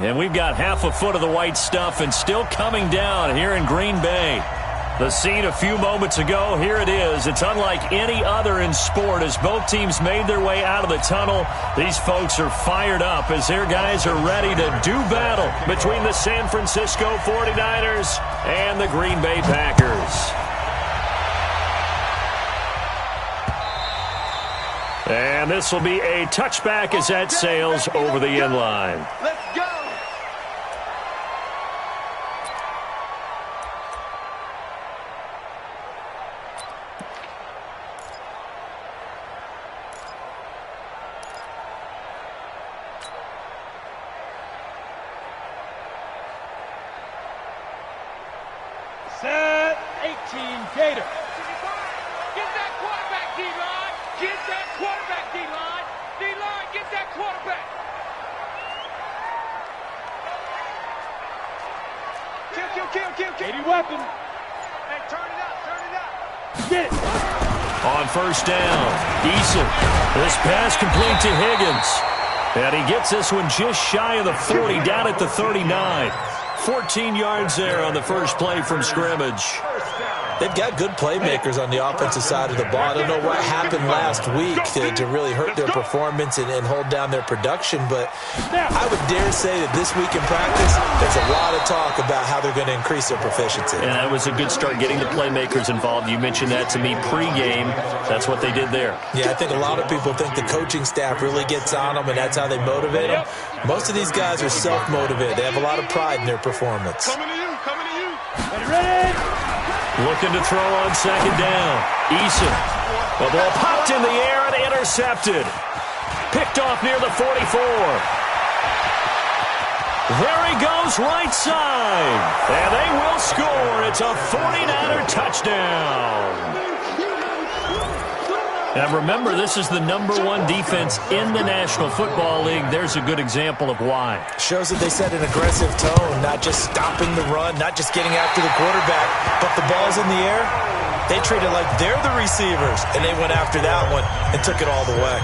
And we've got half a foot of the white stuff and still coming down here in Green Bay. The scene a few moments ago, here it is. It's unlike any other in sport as both teams made their way out of the tunnel. These folks are fired up as their guys are ready to do battle between the San Francisco 49ers and the Green Bay Packers. And this will be a touchback as that sails over the end line. Let's go! Set 18 Gator. Get that quarterback, D-line! Get that quarterback, D-line! D-line, get that quarterback! Kill. 80 weapon. Hey, turn it up. Get it. On first down, Eason. This pass complete to Higgins. And he gets this one just shy of the 40, down at the 39. 14 yards there on the first play from scrimmage. They've got good playmakers on the offensive side of the ball. I don't know what happened last week to really hurt their performance and hold down their production, but I would dare say that this week in practice, there's a lot of talk about how they're going to increase their proficiency. And that was a good start getting the playmakers involved. You mentioned that to me pregame. That's what they did there. Yeah, I think a lot of people think the coaching staff really gets on them, and that's how they motivate them. Most of these guys are self-motivated. They have a lot of pride in their performance. Coming to you. Ready? Looking to throw on second down. Eason. The ball popped in the air and intercepted. Picked off near the 44. There he goes, right side. And they will score. It's a 49er touchdown. And remember, this is the #1 defense in the National Football League. There's a good example of why. Shows that they set an aggressive tone, not just stopping the run, not just getting after the quarterback, but the ball's in the air. They treat it like they're the receivers, and they went after that one and took it all the way.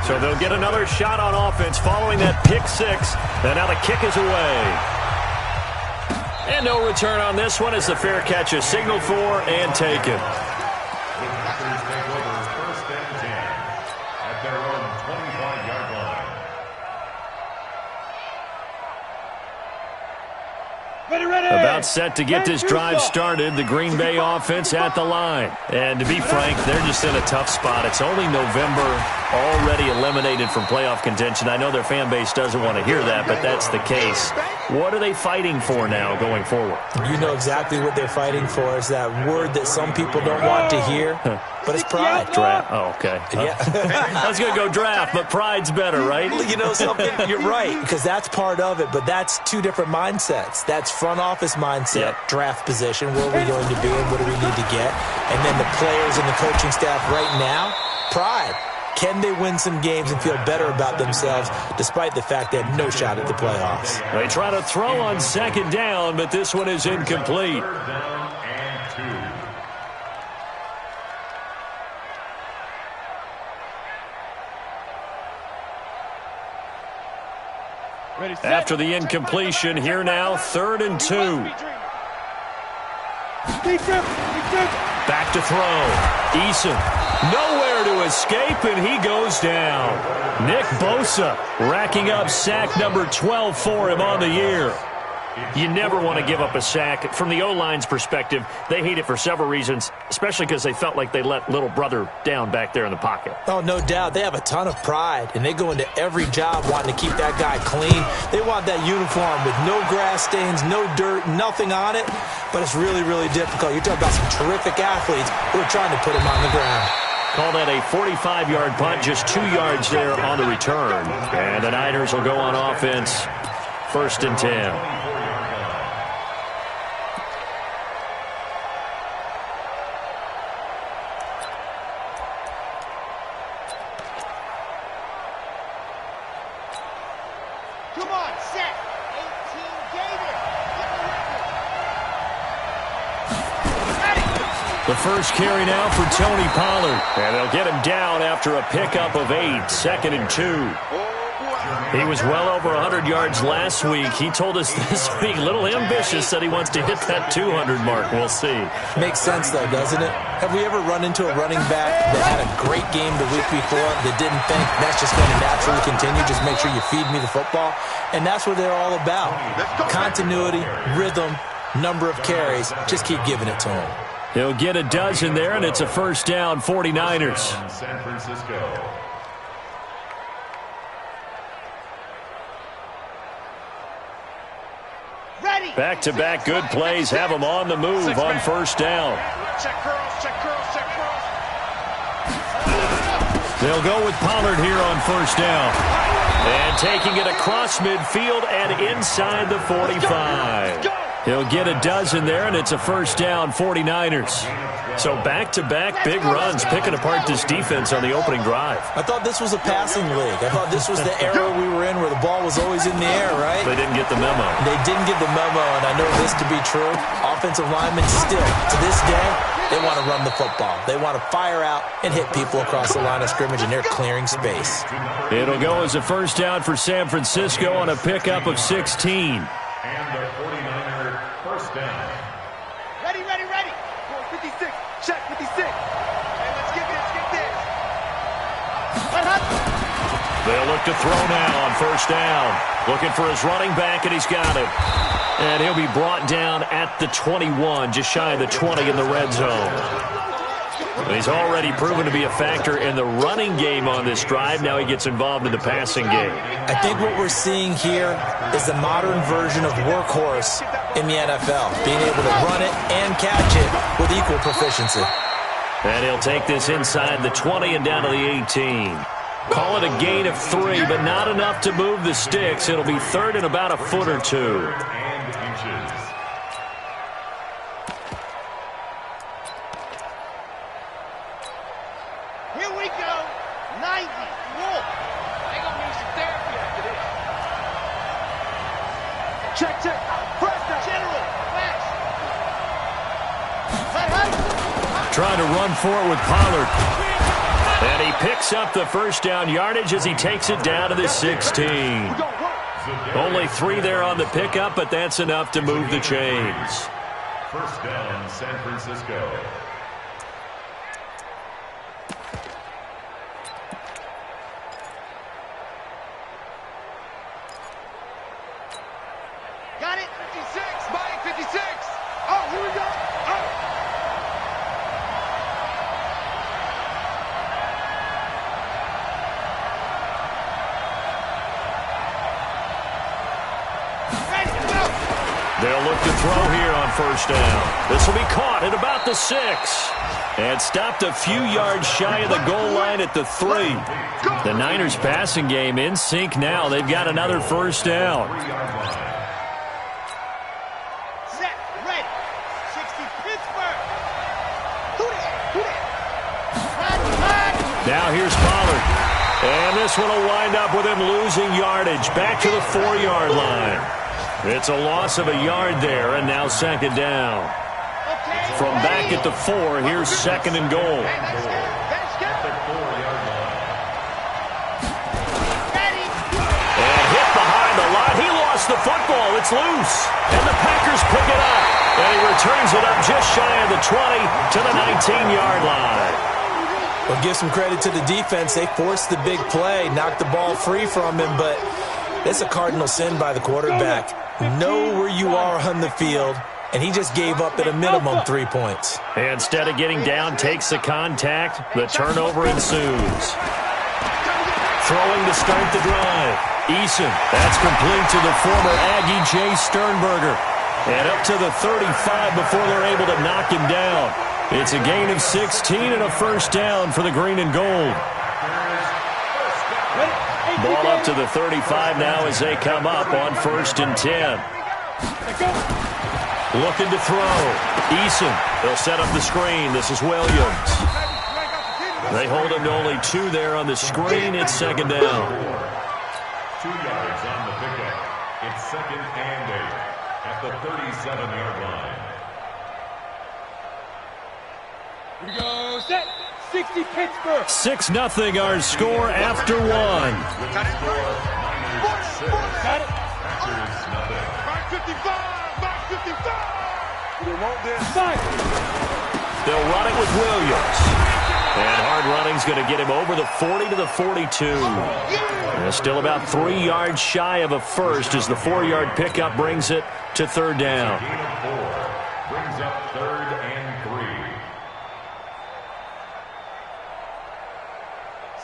So they'll get another shot on offense following that pick six. And now the kick is away. And no return on this one as the fair catch is signaled for and taken. About set to get this drive started. The Green Bay offense at the line. And to be frank, they're just in a tough spot. It's only November, already eliminated from playoff contention. I know their fan base doesn't want to hear that, but that's the case. What are they fighting for now going forward? You know exactly what they're fighting for. Is that word that some people don't want to hear, but it's pride. Draft. Oh, okay. Yeah. I was going to go draft, but pride's better, right? You know something? You're right, because that's part of it, but that's two different mindsets. That's front office mindset, draft position, where are we going to be and what do we need to get? And then the players and the coaching staff right now, pride. Can they win some games and feel better about themselves despite the fact they have no shot at the playoffs? They try to throw on second down, but this one is incomplete. After the incompletion, here now, 3rd and 2. Back to throw. Eason, nowhere to escape, and he goes down. Nick Bosa racking up sack number 12 for him on the year. You never want to give up a sack. From the O-line's perspective, they hate it for several reasons, especially because they felt like they let little brother down back there in the pocket. Oh, no doubt. They have a ton of pride, and they go into every job wanting to keep that guy clean. They want that uniform with no grass stains, no dirt, nothing on it, but it's really, really difficult. You're talking about some terrific athletes who are trying to put him on the ground. Call that a 45-yard punt, just 2 yards there on the return. And the Niners will go on offense, 1st and 10. Come on, set. 18 Gator. The first carry now for Tony Pollard. And they'll get him down after a pickup of 8. 2nd and 2. He was well over 100 yards last week. He told us this week, a little ambitious, said he wants to hit that 200 mark. We'll see. Makes sense, though, doesn't it? Have we ever run into a running back that had a great game the week before that didn't think that's just going to naturally continue? Just make sure you feed me the football. And that's what they're all about. Continuity, rhythm, number of carries. Just keep giving it to him. He'll get a dozen there, and it's a first down, 49ers. San Francisco. Back-to-back good plays have them on the move on first down. Check curls, check curls, check curls. They'll go with Pollard here on first down. And taking it across midfield and inside the 45. He'll get a dozen there, and it's a first down, 49ers. So back-to-back big runs, picking apart this defense on the opening drive. I thought this was a passing league. I thought this was the era we were in where the ball was always in the air, right? They didn't get the memo. They didn't get the memo, and I know this to be true. Offensive linemen still, to this day, they want to run the football. They want to fire out and hit people across the line of scrimmage, and they're clearing space. It'll go as a first down for San Francisco on a pickup of 16. And the 49er first down. Ready, ready, ready. 56. Check 56. Hey, let's get this. They'll look to throw now on first down. Looking for his running back, and he's got it. And he'll be brought down at the 21, just shy of the 20 in the red zone. He's already proven to be a factor in the running game on this drive. Now he gets involved in the passing game. I think what we're seeing here is the modern version of workhorse in the NFL, being able to run it and catch it with equal proficiency. And he'll take this inside the 20 and down to the 18. Call it a gain of 3, but not enough to move the sticks. It'll be third and about a foot or two. And inches. Here we go. 90. Wolf. They gonna need some therapy after this. Check, check. First down. General. Flash. Trying to run for it with Pollard. And he picks up the first down yardage as he takes it down to the 16. Only 3 there on the pickup, but that's enough to move the chains. First down, San Francisco. Got it. 56. Mike, 56. Oh, here we go. Oh. They'll look to throw here on first down. This will be caught at about the 6. And stopped a few yards shy of the goal line at the 3. The Niners passing game in sync now. They've got another first down. Set. Ready. 60. Pittsburgh. Who that? Now here's Pollard. And this one will wind up with him losing yardage. Back to the 4-yard line. It's a loss of a yard there, and now second down. From back at the 4, here's second and goal. At the 4-yard line. And hit behind the line. He lost the football. It's loose. And the Packers pick it up. And he returns it up just shy of the 20 to the 19-yard line. Well, give some credit to the defense. They forced the big play, knocked the ball free from him, but it's a cardinal sin by the quarterback. Know where you are on the field, and he just gave up at a minimum 3 points. Instead of getting down, takes the contact. The turnover ensues. Throwing to start the drive. Eason, that's complete to the former Aggie Jay Sternberger. And up to the 35 before they're able to knock him down. It's a gain of 16 and a first down for the green and gold. Ball up to the 35 now as they come up on 1st and 10. Looking to throw. Eason, they'll set up the screen. This is Williams. They hold him to only 2 there on the screen. It's second down. 2 yards on the pickup. It's second and 8 at the 37-yard line. Here we go. Set. 60 Pittsburgh. 6-0 our score after 1. With the score, 6. Got it. Packers nothing. Mark 55. Mark 55. They want this. Fight. They'll run it with Williams. And hard running's going to get him over the 40 to the 42. And still about 3 yards shy of a first as the 4-yard pickup brings it to third down. Gain of 4. Brings up 3rd and 3.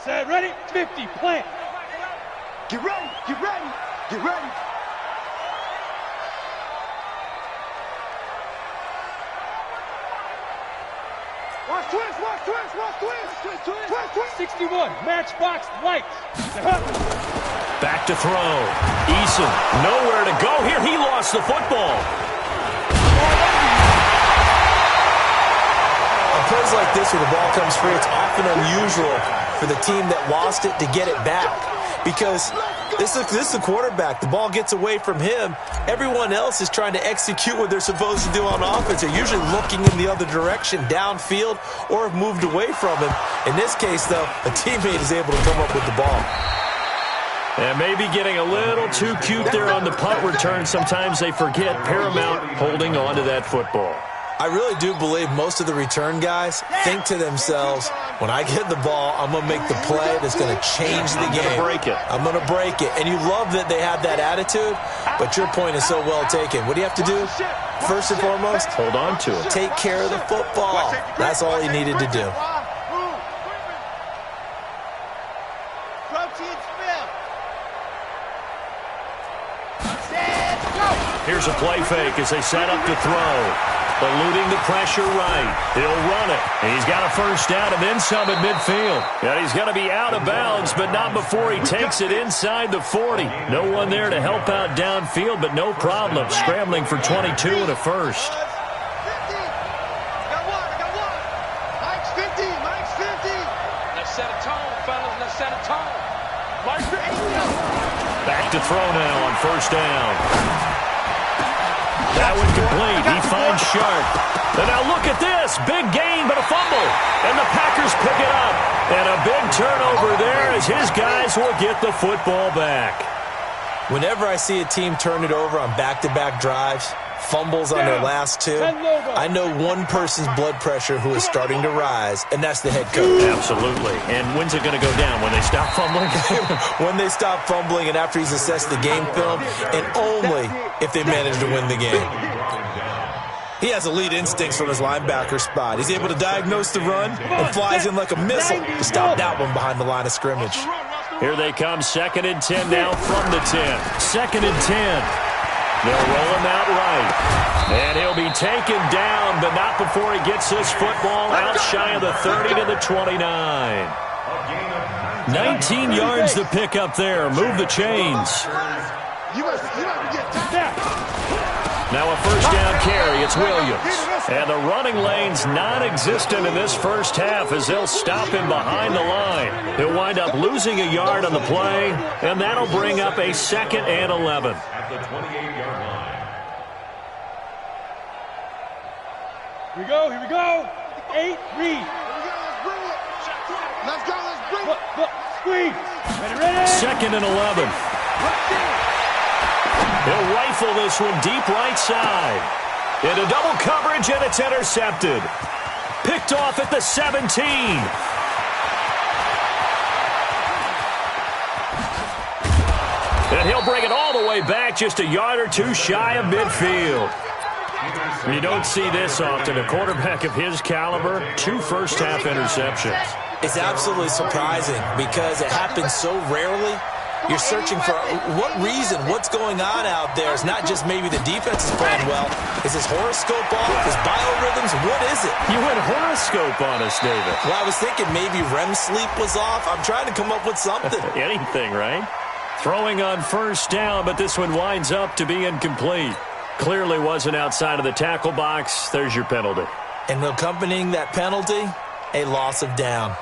Set, ready, 50, plant. Get ready, get ready, get ready. Watch twist, watch twist, watch twist. Twist, twist. 61, matchbox lights. Back to throw. Eason, nowhere to go here. He lost the football. On plays like this where the ball comes free, it's often unusual for the team that lost it to get it back. Because this is the quarterback. The ball gets away from him. Everyone else is trying to execute what they're supposed to do on offense. They're usually looking in the other direction, downfield, or have moved away from him. In this case, though, a teammate is able to come up with the ball. And maybe getting a little too cute there on the punt return. Sometimes they forget Paramount holding on to that football. I really do believe most of the return guys think to themselves, when I get the ball, I'm going to make the play that's going to change the game. I'm going to break it. And you love that they have that attitude, but your point is so well taken. What do you have to do? First and foremost, hold on to it. Take care of the football. That's all he needed to do. Here's a play fake as they set up to throw. Eluding the pressure right. He'll run it. And he's got a first down and then some at midfield. And he's going to be out of bounds, but not before he takes it inside the 40. No one there to help out downfield, but no problem. Scrambling for 22 and a first. Mike's 50, Mike's 50. Let's set a tone, fellas. Let's set a tone. Mike's 50. Back to throw now on first down. That one complete. He finds Sharp. And now look at this. Big gain, but a fumble. And the Packers pick it up. And a big turnover there as his guys will get the football back. Whenever I see a team turn it over on back-to-back drives, fumbles on their last two, I know one person's blood pressure who is starting to rise, and that's the head coach. Absolutely. And when's it going to go down? When they stop fumbling? When they stop fumbling and after he's assessed the game film, and only if they manage to win the game. He has elite instincts from his linebacker spot. He's able to diagnose the run and flies in like a missile to stop that one behind the line of scrimmage. Here they come, 2nd and 10 now from the 10. 2nd and 10. They'll roll him out right. And he'll be taken down, but not before he gets this football out shy of the 30 to the 29. 19 yards to pick up there. Move the chains. Now a first down carry. It's Williams. And the running lane's non-existent in this first half as they'll stop him behind the line. He'll wind up losing a yard on the play, and that'll bring up a 2nd and 11. At the 28-yard line. Here we go, here we go. 8, read. Let's go, let's bring it. Look, squeeze. Ready. 2nd and 11. He'll rifle this one deep right side. Into double coverage, and it's intercepted. Picked off at the 17. And he'll bring it all the way back, just a yard or two shy of midfield. You don't see this often. A quarterback of his caliber, 2 first-half interceptions. It's absolutely surprising because it happens so rarely. You're searching for what reason, what's going on out there. It's not just maybe the defense is playing well. Is his horoscope off? His biorhythms? What is it? You went horoscope on us, David. Well, I was thinking maybe REM sleep was off. I'm trying to come up with something. Anything, right? Throwing on first down, but this one winds up to be incomplete. Clearly wasn't outside of the tackle box. There's your penalty. And accompanying that penalty, a loss of down.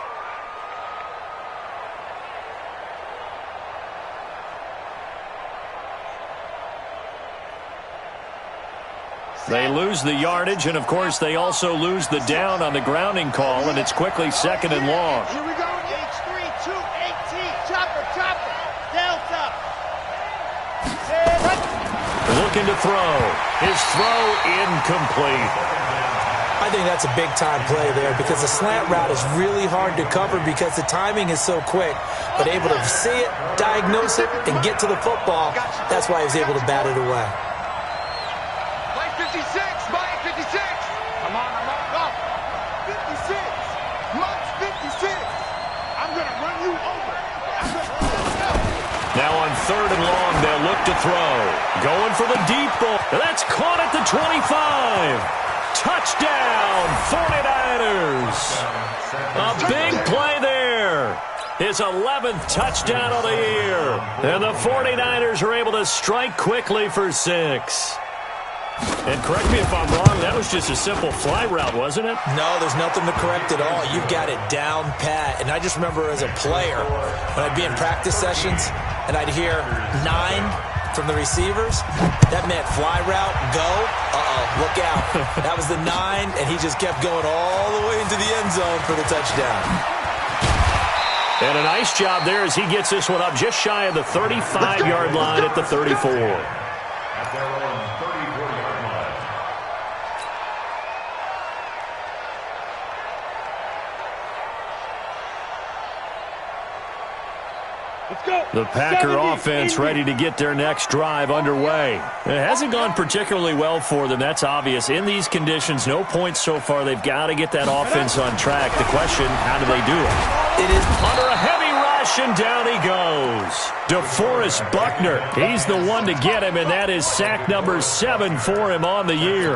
They lose the yardage, and, of course, they also lose the down on the grounding call, and it's quickly 2nd and long. Here we go. H3, 2, 18. Chopper, chopper. Delta. looking to throw. His throw incomplete. I think that's a big-time play there because the slant route is really hard to cover because the timing is so quick. But able to see it, diagnose it, and get to the football, that's why he was able to bat it away. Play 56, Mike 56. Come on, go. 56. Mike's 56. I'm going to run you over. Now on 3rd and long, they'll look to throw. Going for the deep ball. That's caught at the 25. Touchdown, 49ers. A big play there. His 11th touchdown of the year. And the 49ers are able to strike quickly for 6. And correct me if I'm wrong, that was just a simple fly route, wasn't it? No, there's nothing to correct at all. You've got it down pat. And I just remember as a player, when I'd be in practice sessions and I'd hear 9 from the receivers, that meant fly route, go, look out. That was the 9, and he just kept going all the way into the end zone for the touchdown. And a nice job there as he gets this one up just shy of the 35-yard line at the 34. At their own 34-yard line. Let's go. The Packer offense ready to get their next drive underway. It hasn't gone particularly well for them, that's obvious. In these conditions, no points so far. They've got to get that offense on track. The question, how do they do it? It is under a heavy rush, and down he goes. DeForest Buckner, he's the one to get him, and that is sack number 7 for him on the year.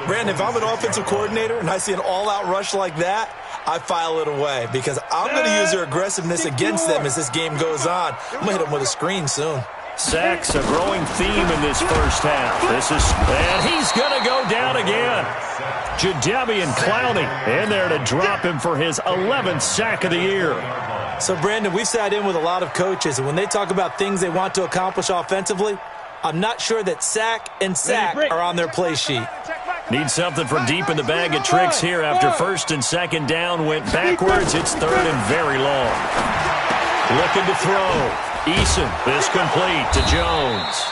Brandon, if I'm an offensive coordinator and I see an all-out rush like that, I file it away because I'm going to use their aggressiveness against them as this game goes on. I'm going to hit them with a screen soon. Sacks, a growing theme in this first half. And he's going to go down again. Jadeveon Clowney in there to drop him for his 11th sack of the year. So, Brandon, we've sat in with a lot of coaches, and when they talk about things they want to accomplish offensively, I'm not sure that sack and sack are on their play sheet. Need something from deep in the bag of tricks here after 1st and 2nd down went backwards. It's 3rd and very long. Looking to throw. Eason, this complete to Jones.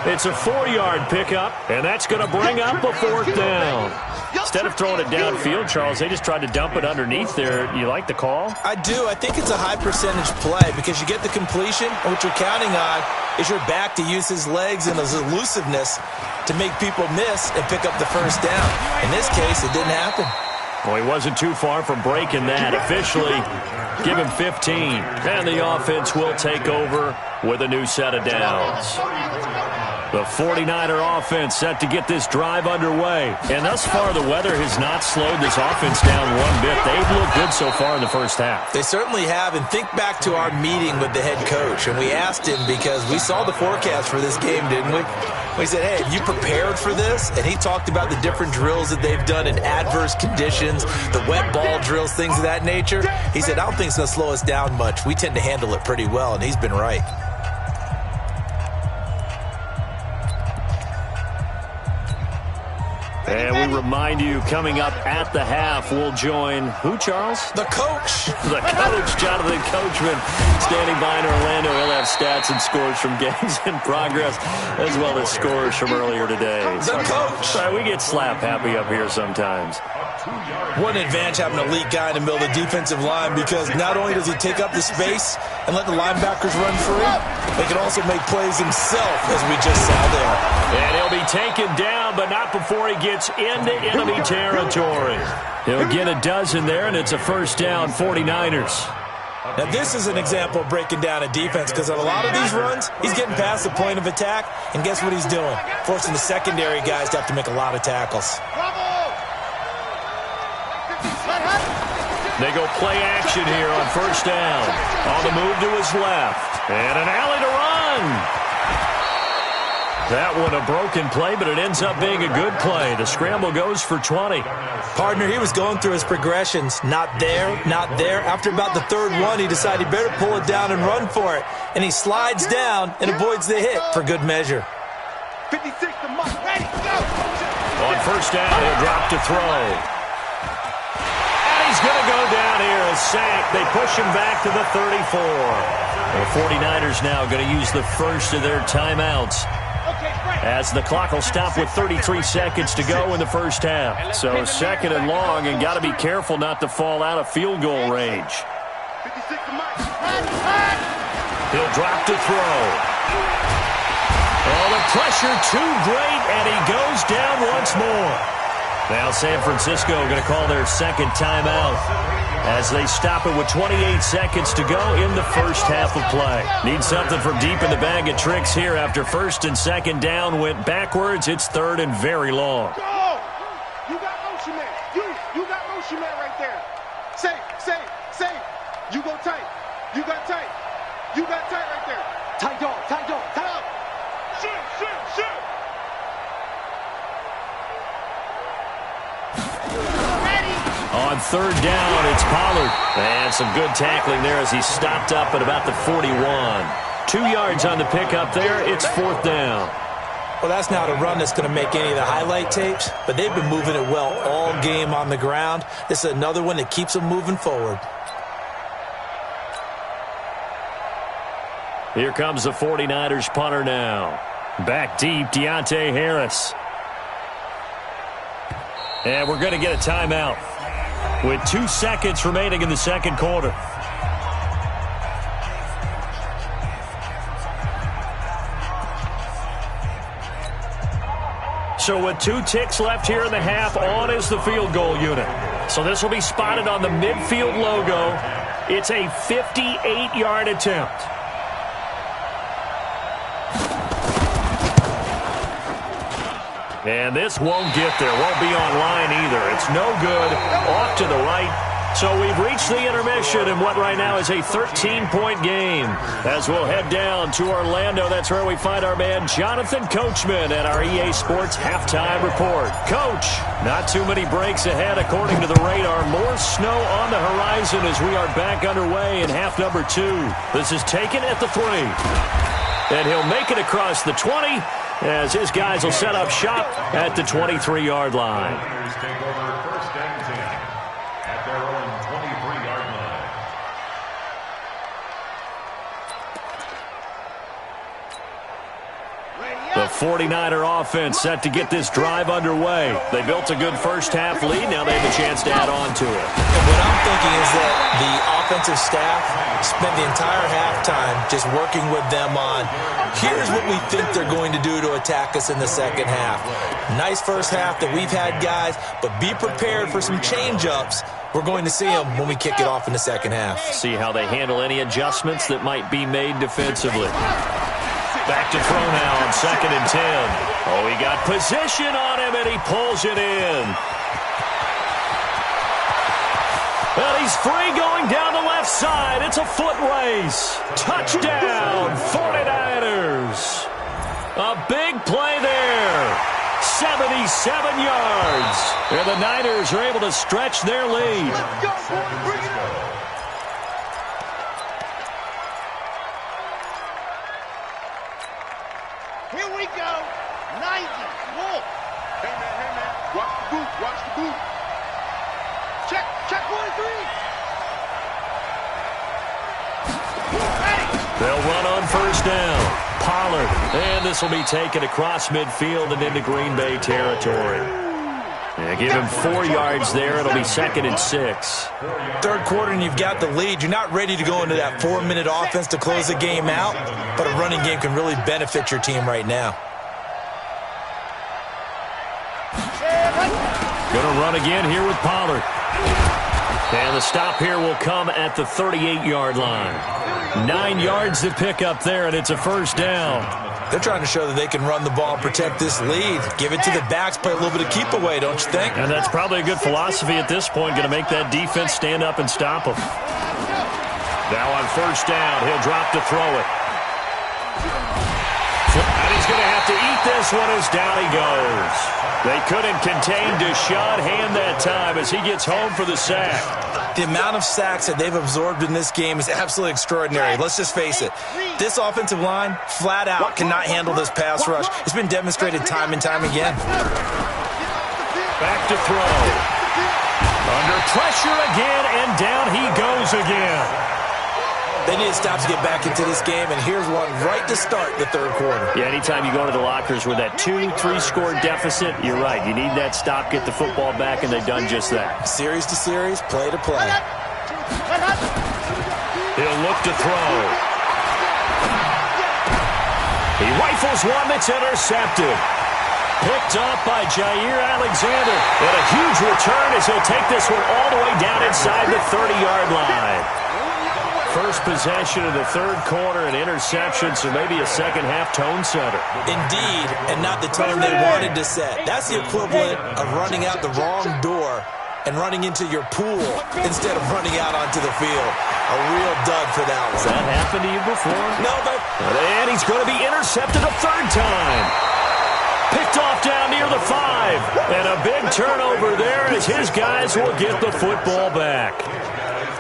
It's a 4-yard pickup, and that's going to bring up a 4th down. Instead of throwing it downfield, Charles, they just tried to dump it underneath there. You like the call? I do. I think it's a high-percentage play because you get the completion, and what you're counting on is your back to use his legs and his elusiveness to make people miss and pick up the 1st down. In this case, it didn't happen. Well, he wasn't too far from breaking that. Officially, give him 15. And the offense will take over with a new set of downs. The 49er offense set to get this drive underway. And thus far, the weather has not slowed this offense down one bit. They've looked good so far in the first half. They certainly have. And think back to our meeting with the head coach. And we asked him because we saw the forecast for this game, didn't we? We said, hey, have you prepared for this? And he talked about the different drills that they've done in adverse conditions, the wet ball drills, things of that nature. He said, I don't think it's going to slow us down much. We tend to handle it pretty well, and he's been right. And we remind you, coming up at the half, we'll join who, Charles? The coach. The coach, Jonathan Coachman, standing by in Orlando. He'll have stats and scores from games in progress, as well as scores from earlier today. The coach. Sorry, we get slap happy up here sometimes. What an advantage having an elite guy in the middle of the defensive line because not only does he take up the space and let the linebackers run free, they can also make plays himself, as we just saw there. And he'll be taken down, but not before he gets into enemy territory. He'll get a dozen there, and it's a 1st down, 49ers. Now, this is an example of breaking down a defense because on a lot of these runs, he's getting past the point of attack, and guess what he's doing? Forcing the secondary guys to have to make a lot of tackles. They go play action here on 1st down. On the move to his left. And an alley to run. That one a broken play, but it ends up being a good play. The scramble goes for 20. Partner, he was going through his progressions. Not there, not there. After about the 3rd one, he decided he better pull it down and run for it. And he slides down and avoids the hit for good measure. 56 to Mike. Ready, go. On 1st down, he'll drop to throw. He's going to go down here, a sack. They push him back to the 34. The 49ers now going to use the first of their timeouts. Okay, Frank. as the clock will stop with 33 seconds to go in the first half. So second and long, and got to be careful not to fall out of field goal range. He'll drop to throw. Oh, the pressure too great, and he goes down once more. Now San Francisco going to call their second timeout as they stop it with 28 seconds to go in the first half of play. Need something from deep in the bag of tricks here after first and second down went backwards. It's third and very long. Go! You got motion man. You got motion man right there. Say. You go tight. You got tight. You got tight right there. Tight dog. Tight up. Shoot. On third down, it's Pollard. And some good tackling there as he stopped up at about the 41. 2 yards on the pickup there. It's fourth down. Well, that's not a run that's going to make any of the highlight tapes, but they've been moving it well all game on the ground. This is another one that keeps them moving forward. Here comes the 49ers punter now. Back deep, Deontay Harris. And we're going to get a timeout with 2 seconds remaining in the second quarter. So with 2 ticks left here in the half, on is the field goal unit. So this will be spotted on the midfield logo. It's a 58-yard attempt. And this won't get there. Won't be online either. It's no good. Off to the right. So we've reached the intermission in what right now is a 13-point game. As we'll head down to Orlando, that's where we find our man Jonathan Coachman at our EA Sports Halftime Report. Coach, not too many breaks ahead according to the radar. More snow on the horizon as we are back underway in half number 2. This is taken at the 3. And he'll make it across the 20 as his guys will set up shop at the 23-yard line. Take over first and 10 at their own 23-yard line. The 49er offense set to get this drive underway. They built a good first-half lead. Now they have a chance to add on to it. And what I'm thinking is that the offensive staff spent the entire halftime just working with them on, here's what we think they're going to do to attack us in the second half. Nice first half that we've had, guys, but be prepared for some change-ups. We're going to see them when we kick it off in the second half. See how they handle any adjustments that might be made defensively. Back to throw now on second and 10. Oh, he got position on him, and he pulls it in. Well, he's free going down the left side. It's a foot race. Touchdown, 49ers. A big play there. 77 yards. And the Niners are able to stretch their lead. Let's go, boys. Bring it on. Here we go. 90. Wolf. Hey, man. Watch the boot. Check 1-3. They'll run on first down. Pollard. And this will be taken across midfield and into Green Bay territory. Yeah, give him 4 yards there. It'll be second and 6. Third quarter and you've got the lead. You're not ready to go into that 4-minute offense to close the game out, but a running game can really benefit your team right now. Going to run again here with Pollard. And the stop here will come at the 38-yard line. 9 yards to pick up there, and it's a first down. They're trying to show that they can run the ball and protect this lead. Give it to the backs, play a little bit of keep away, don't you think? And that's probably a good philosophy at this point, going to make that defense stand up and stop them. Now on first down, he'll drop to throw it. And he's going to have to eat this one as down he goes. They couldn't contain Deshaun Hand that time as he gets home for the sack. The amount of sacks that they've absorbed in this game is absolutely extraordinary. Let's just face it. This offensive line, flat out, cannot handle this pass rush. It's been demonstrated time and time again. Back to throw. Under pressure again, and down he goes again. They need to stop to get back into this game, and here's one right to start the third quarter. Yeah, anytime you go to the lockers with that 2-3 score deficit, you're right. You need that stop, get the football back, and they've done just that. Series to series, play to play. He'll look to throw. He rifles one that's intercepted. Picked up by Jair Alexander. And a huge return as he'll take this one all the way down inside the 30-yard line. First possession of the third quarter, an interception, so maybe a second-half tone setter. Indeed, and not the tone they wanted to set. That's the equivalent of running out the wrong door and running into your pool instead of running out onto the field. A real dud for that one. Has that happened to you before? No, but... And he's going to be intercepted a third time. Picked off down near the 5. And a big turnover there as his guys will get the football back.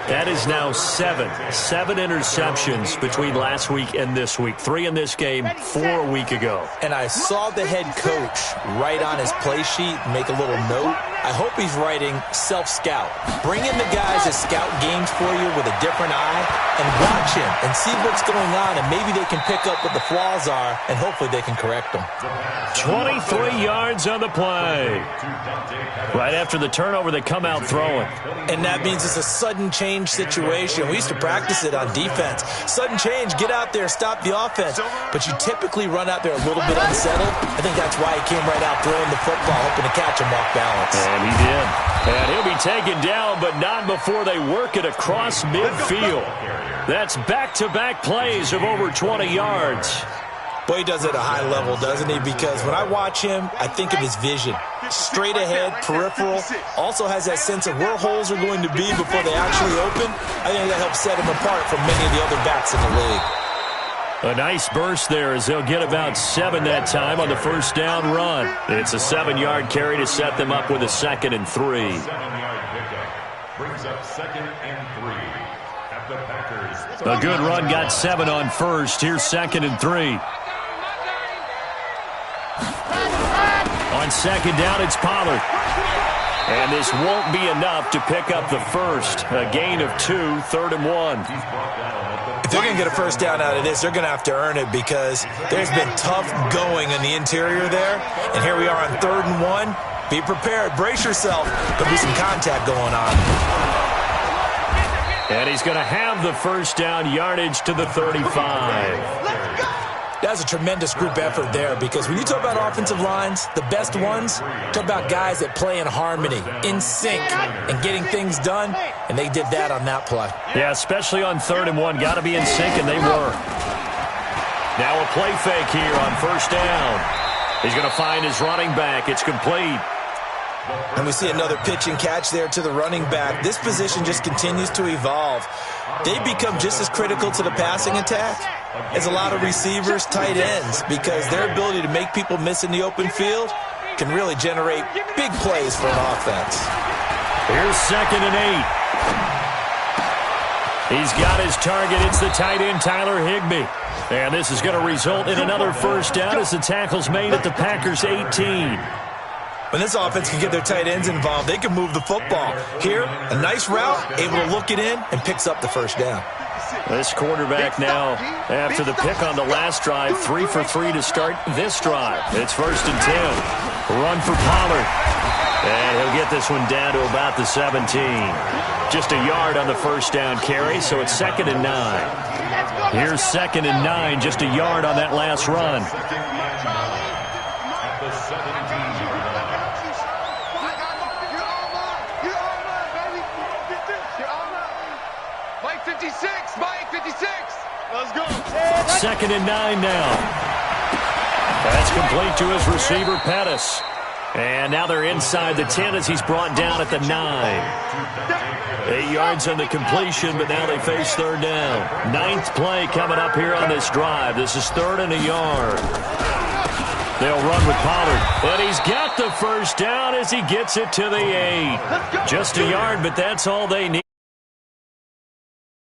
That is now 7 interceptions between last week and this week. 3 in this game, 4 a week ago. And I saw the head coach write on his play sheet, make a little note. I hope he's writing self-scout. Bring in the guys that scout games for you with a different eye and watch him and see what's going on, and maybe they can pick up what the flaws are, and hopefully they can correct them. 23 yards on the play. Right after the turnover, they come out throwing. And that means it's a sudden change situation. We used to practice it on defense. Sudden change, get out there, stop the offense. But you typically run out there a little bit unsettled. I think that's why he came right out throwing the football, hoping to catch him off balance. And he did. And he'll be taken down, but not before they work it across midfield. That's back-to-back plays of over 20 yards. Boy, he does it at a high level, doesn't he? Because when I watch him, I think of his vision. Straight ahead, peripheral. Also has that sense of where holes are going to be before they actually open. I think that helps set him apart from many of the other backs in the league. A nice burst there as they'll get about 7 that time on the first down run. It's a 7-yard carry to set them up with a 2nd and 3. 7-yard pickup brings up 2nd and 3 at the Packers. A good run got 7 on first. Here's 2nd and 3. On 2nd down, it's Pollard. And this won't be enough to pick up the first. A gain of 2, 3rd and 1. If they're going to get a first down out of this, they're going to have to earn it because there's been tough going in the interior there. And here we are on 3rd and 1. Be prepared. Brace yourself. There'll be some contact going on. And he's going to have the first down, yardage to the 35. That's a tremendous group effort there because when you talk about offensive lines, the best ones, talk about guys that play in harmony, in sync, and getting things done, and they did that on that play. Yeah, especially on 3rd and 1. Got to be in sync, and they were. Now a play fake here on first down. He's going to find his running back. It's complete. And we see another pitch and catch there to the running back. This position just continues to evolve. They become just as critical to the passing attack as a lot of receivers, tight ends, because their ability to make people miss in the open field can really generate big plays for an offense. Here's 2nd and 8. He's got his target. It's the tight end, Tyler Higbee. And this is going to result in another first down as the tackle's made at the Packers' 18. When this offense can get their tight ends involved, they can move the football. Here, a nice route, able to look it in, and picks up the first down. This quarterback now, after the pick on the last drive, 3 for 3 to start this drive. It's 1st and 10. Run for Pollard. And he'll get this one down to about the 17. Just a yard on the first down carry, so it's 2nd and 9. Here's 2nd and 9, just a yard on that last run. At the 17. Mike 56, Mike 56. Let's go. 2nd and 9 now. That's complete to his receiver, Pettis. And now they're inside the 10 as he's brought down at the 9. 8 yards on the completion, but now they face 3rd down. 9th play coming up here on this drive. This is 3rd and a yard. They'll run with Pollard. And he's got the first down as he gets it to the 8. Just a yard, but that's all they need.